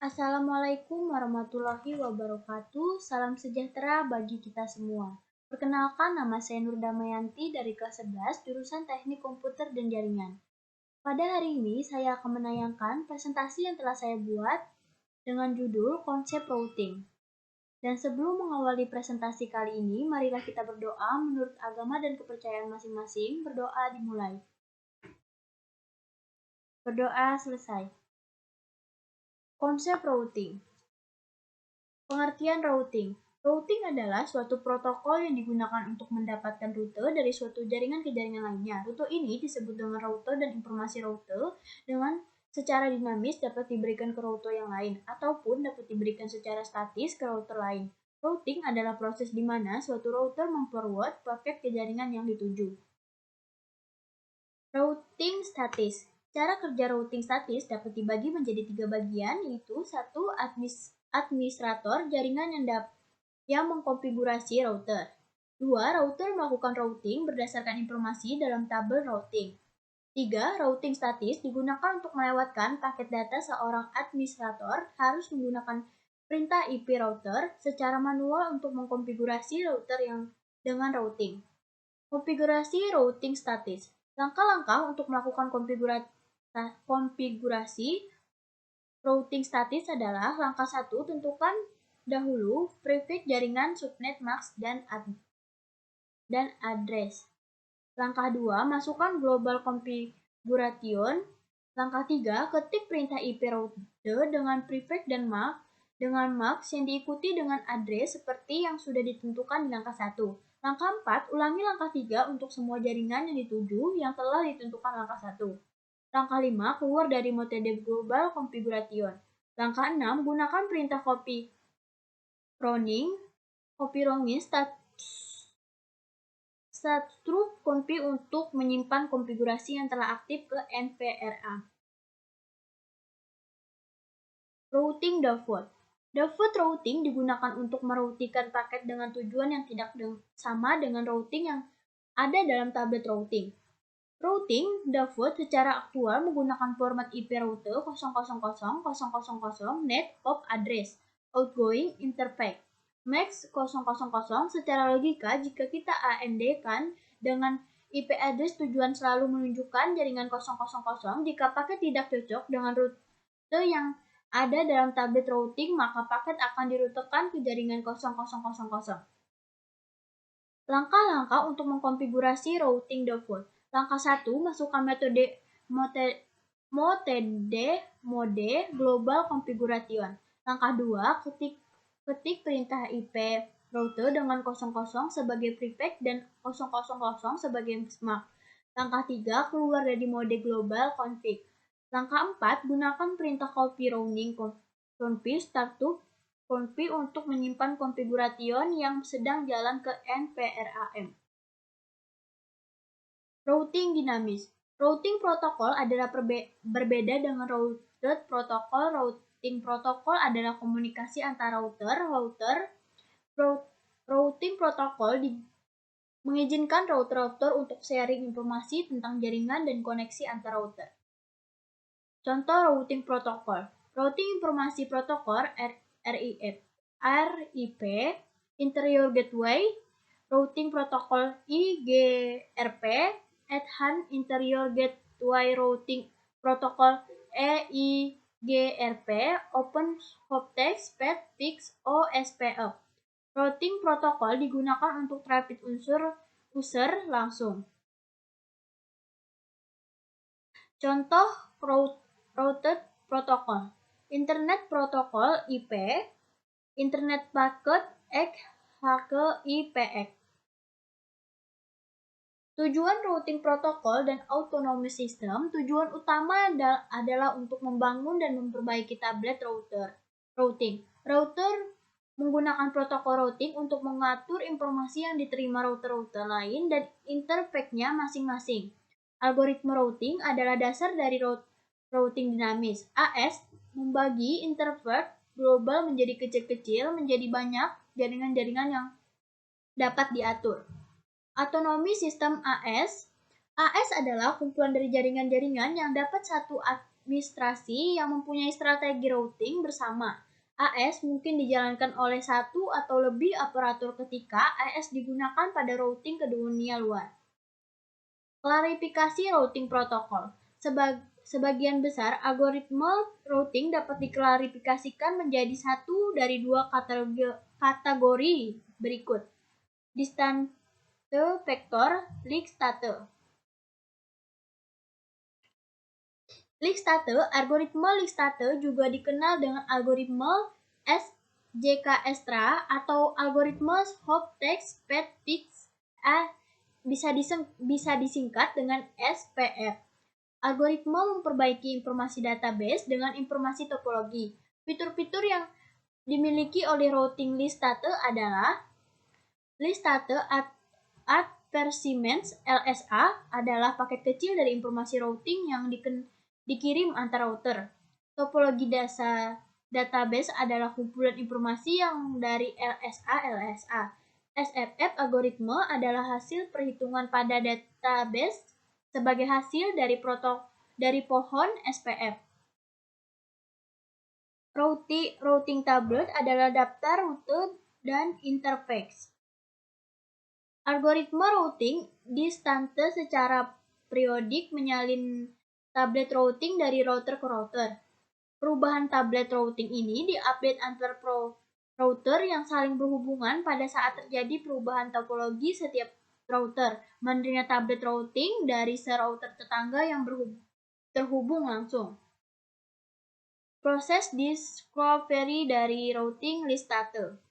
Assalamualaikum warahmatullahi wabarakatuh. Salam sejahtera bagi kita semua. Perkenalkan, nama saya Nur Damayanti dari kelas 11 jurusan Teknik Komputer dan Jaringan. Pada hari ini saya akan menayangkan presentasi yang telah saya buat dengan judul Konsep Routing. Dan sebelum mengawali presentasi kali ini, marilah kita berdoa menurut agama dan kepercayaan masing-masing. Berdoa dimulai. Berdoa selesai. Konsep routing. Pengertian routing. Routing adalah suatu protokol yang digunakan untuk mendapatkan rute dari suatu jaringan ke jaringan lainnya. Rute ini disebut dengan rute dan informasi rute dengan secara dinamis dapat diberikan ke rute yang lain ataupun dapat diberikan secara statis ke router lain. Routing adalah proses di mana suatu router memforward paket ke jaringan yang dituju. Routing statis. Cara kerja routing statis dapat dibagi menjadi 3 bagian, yaitu 1. Administrator jaringan yang mengkonfigurasi router. 2. Router melakukan routing berdasarkan informasi dalam tabel routing. 3. Routing statis digunakan untuk melewatkan paket data. Seorang administrator harus menggunakan perintah IP router secara manual untuk mengkonfigurasi router yang dengan routing. Konfigurasi routing statis. Langkah-langkah untuk melakukan konfigurasi routing statis adalah: langkah 1, tentukan dahulu prefix jaringan, subnet, mask, dan address. Langkah 2, masukkan global configuration. Langkah 3, ketik perintah IP router dengan prefix dan mask yang diikuti dengan address seperti yang sudah ditentukan di langkah 1. Langkah 4, ulangi langkah 3 untuk semua jaringan yang dituju yang telah ditentukan langkah 1. Langkah 5, keluar dari metode global configuration. Langkah 6, gunakan perintah copy running struct config untuk menyimpan konfigurasi yang telah aktif ke NVRA. Routing default. Default routing digunakan untuk meroutikan paket dengan tujuan yang tidak sama dengan routing yang ada dalam tablet routing. Routing default secara aktual menggunakan format IP router 000.000 net hop address outgoing interface max 000. Secara logika, jika kita AND-kan dengan IP address tujuan selalu menunjukkan jaringan 000, jika paket tidak cocok dengan rute yang ada dalam tablet routing, maka paket akan dirutekan ke jaringan 000. Langkah-langkah untuk mengkonfigurasi routing default. Langkah 1, masukkan mode global configuration. Langkah 2, ketik perintah IP router dengan 00 sebagai prefix dan 000 sebagai mask. Langkah 3, keluar dari mode global config. Langkah 4, gunakan perintah copy running config startup config untuk menyimpan konfiguration yang sedang jalan ke NVRAM. Routing dinamis. Routing protokol adalah berbeda dengan routed protokol. Routing protokol adalah komunikasi antara router. Routing protokol mengizinkan router untuk sharing informasi tentang jaringan dan koneksi antar router. Contoh routing protokol. Routing informasi protokol RIP, Interior Gateway, Routing Protocol IGRP, Advanced Interior Gateway Routing Protocol EIGRP, Open Hoptext, Path Fixed OSPF. Routing protokol digunakan untuk traffic user langsung. Contoh routed protokol. Internet Protocol IP, Internet Packet HKIPX. Tujuan routing protokol dan autonomous system. Tujuan utama adalah untuk membangun dan memperbaiki tablet routing. Router menggunakan protokol routing untuk mengatur informasi yang diterima router lain dan interface-nya masing-masing. Algoritma routing adalah dasar dari routing dinamis. AS membagi interface global menjadi kecil-kecil menjadi banyak jaringan-jaringan yang dapat diatur. Autonomy System AS adalah kumpulan dari jaringan-jaringan yang dapat satu administrasi yang mempunyai strategi routing bersama. AS mungkin dijalankan oleh satu atau lebih operator ketika AS digunakan pada routing ke dunia luar. Klarifikasi routing protokol. Sebagian besar algoritma routing dapat diklarifikasikan menjadi satu dari dua kategori berikut. Distance vector, leak state. Leak state, algoritma leak state juga dikenal dengan algoritma SJK-Extra atau algoritma Hot Text Path Fix, bisa disingkat dengan SPF. Algoritma memperbaiki informasi database dengan informasi topologi. Fitur-fitur yang dimiliki oleh routing leak state adalah leak state advertisement LSA adalah paket kecil dari informasi routing yang dikirim antar router. Topologi database adalah kumpulan informasi yang dari LSA. SFF algoritma adalah hasil perhitungan pada database sebagai hasil dari pohon SPF. Routing tablet adalah daftar rute dan interface. Algoritma routing distance secara periodik menyalin tablet routing dari router ke router. Perubahan tablet routing ini diupdate antar router yang saling berhubungan pada saat terjadi perubahan topologi setiap router, menerima tablet routing dari router tetangga yang terhubung langsung. Proses discovery dari routing leak state.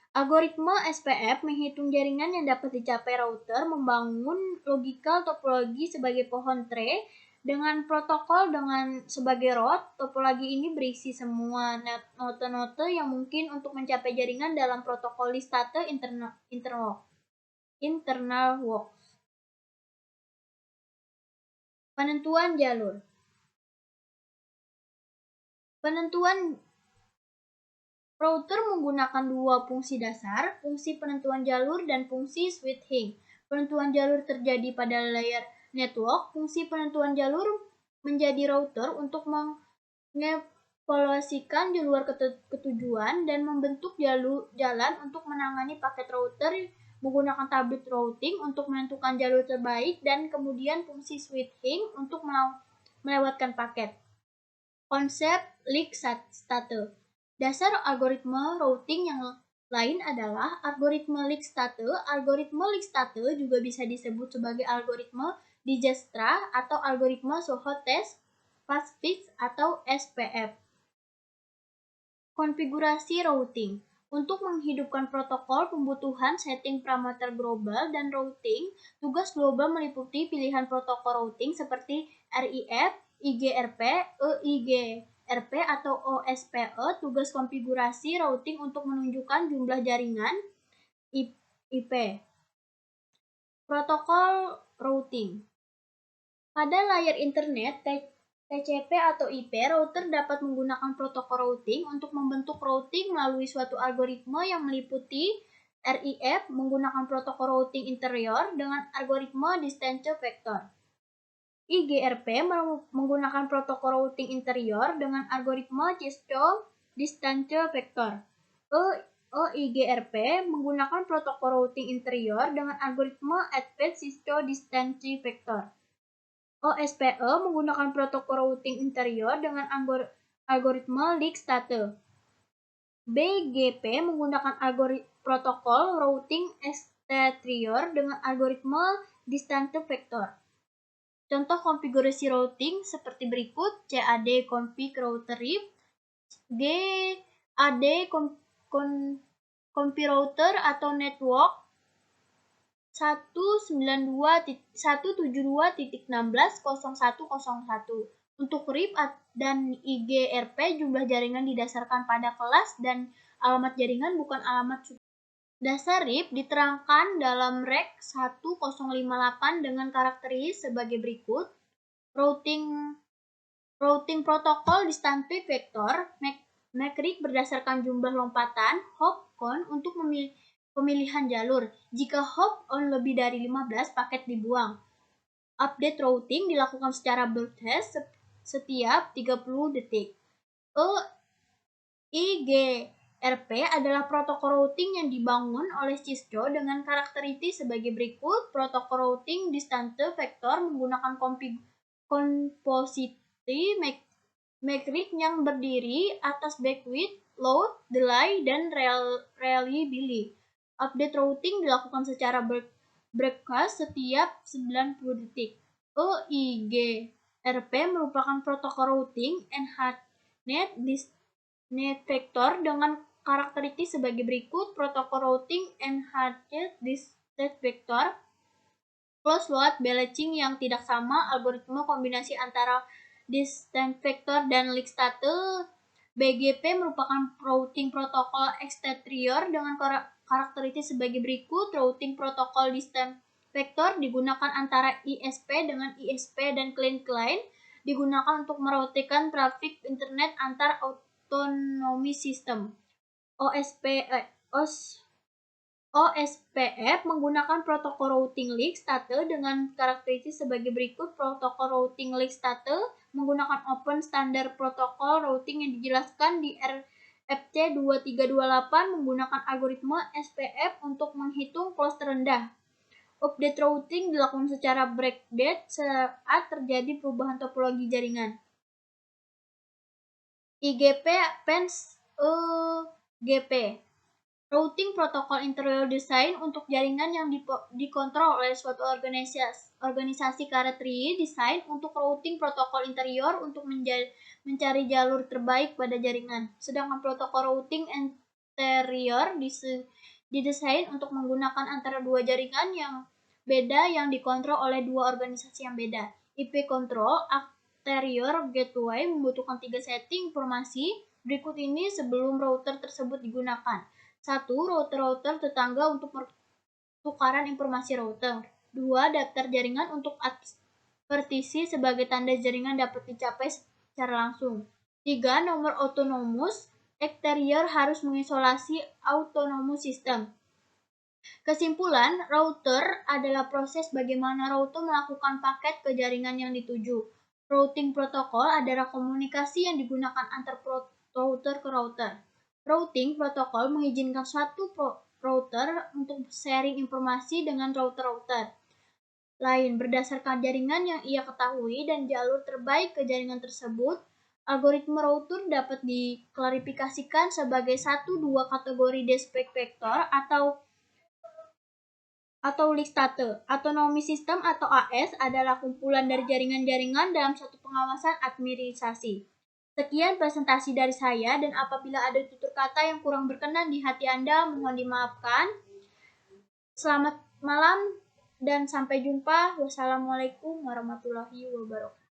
Algoritma SPF menghitung jaringan yang dapat dicapai router, membangun logikal topologi sebagai pohon tree dengan protokol dengan sebagai root. Topologi ini berisi semua note-note yang mungkin untuk mencapai jaringan dalam protokol leak state internal works. Penentuan jalur. Router menggunakan dua fungsi dasar, fungsi penentuan jalur dan fungsi switching. Penentuan jalur terjadi pada layer network. Fungsi penentuan jalur menjadi router untuk mengevaluasikan jalur ketujuan dan membentuk jalan untuk menangani paket. Router menggunakan tablet routing untuk menentukan jalur terbaik dan kemudian fungsi switching untuk melewatkan paket. Konsep leak state. Dasar algoritma routing yang lain adalah algoritma leak state. Algoritma leak state juga bisa disebut sebagai algoritma Dijkstra atau algoritma Hot Text Path Fix atau SPF. Konfigurasi routing. Untuk menghidupkan protokol pembutuhan setting parameter global dan routing, tugas global meliputi pilihan protokol routing seperti RIF, IGRP, EIGRP atau OSPE. Tugas konfigurasi routing untuk menunjukkan jumlah jaringan IP. Protokol routing. Pada layar internet TCP atau IP, router dapat menggunakan protokol routing untuk membentuk routing melalui suatu algoritma yang meliputi RIF menggunakan protokol routing interior dengan algoritma distance vector. IGRP menggunakan protokol routing interior dengan algoritma Cisco distance vector. EIGRP menggunakan protokol routing interior dengan algoritma Advanced Cisco distance vector. OSPE menggunakan protokol routing interior dengan algoritma leak state. BGP menggunakan protokol routing exterior dengan algoritma distance vector. Contoh konfigurasi routing seperti berikut: CAD config router RIP, GAD config router atau network 172.172.16.0101. Untuk RIP dan IGRP, jumlah jaringan didasarkan pada kelas dan alamat jaringan, bukan alamat subnet. Dasar RIP diterangkan dalam Reg 1058 dengan karakteristik sebagai berikut. Routing protokol distance vector make RIP berdasarkan jumlah lompatan hop count untuk pemilihan jalur. Jika hop on lebih dari 15, paket dibuang. Update routing dilakukan secara broadcast setiap 30 detik. IGRP adalah protokol routing yang dibangun oleh Cisco dengan karakteristik sebagai berikut. Protokol routing distance vector menggunakan composite metrik yang berdiri atas bandwidth, load, delay, dan reliability. Update routing dilakukan secara broadcast setiap 90 detik. IGRP merupakan protokol routing Enhanced Vector dengan karakteristik sebagai berikut. Protokol routing Enhanced Distance Vector, close load balancing yang tidak sama, algoritma kombinasi antara distance vector dan link status. BGP merupakan routing protokol exterior dengan karakteristik sebagai berikut. Routing protokol distance vector digunakan antara ISP dengan ISP dan client-client, digunakan untuk meroutikan trafik internet antar autonomy system. OSPF menggunakan protokol routing link status dengan karakteristik sebagai berikut. Protokol routing link status menggunakan Open Standard Protocol Routing yang dijelaskan di RFC 2328 menggunakan algoritma SPF untuk menghitung close terendah. Update routing dilakukan secara backdate saat terjadi perubahan topologi jaringan. IGP Pens GP Routing Protocol Interior Design untuk jaringan yang dikontrol oleh suatu organisasi. Karakteristik desain untuk routing protokol interior untuk mencari jalur terbaik pada jaringan. Sedangkan protokol routing interior didesain untuk menggunakan antara dua jaringan yang beda yang dikontrol oleh dua organisasi yang beda. IP Control Interior Gateway membutuhkan 3 setting informasi berikut ini sebelum router tersebut digunakan. 1. Router tetangga untuk pertukaran informasi router. 2. Daftar jaringan untuk advertisi sebagai tanda jaringan dapat dicapai secara langsung. 3. Nomor autonomous exterior harus mengisolasi autonomous system. Kesimpulan, router adalah proses bagaimana router melakukan paket ke jaringan yang dituju. Routing protokol adalah komunikasi yang digunakan antar router ke router. Routing protokol mengizinkan suatu router untuk sharing informasi dengan router-router lain berdasarkan jaringan yang ia ketahui dan jalur terbaik ke jaringan tersebut. Algoritma router dapat diklarifikasikan sebagai 1-2 kategori distance vector atau link status. Autonomy system atau AS adalah kumpulan dari jaringan-jaringan dalam satu pengawasan administrasi. Sekian presentasi dari saya, dan apabila ada tutur kata yang kurang berkenan di hati Anda, mohon dimaafkan. Selamat malam dan sampai jumpa. Wassalamualaikum warahmatullahi wabarakatuh.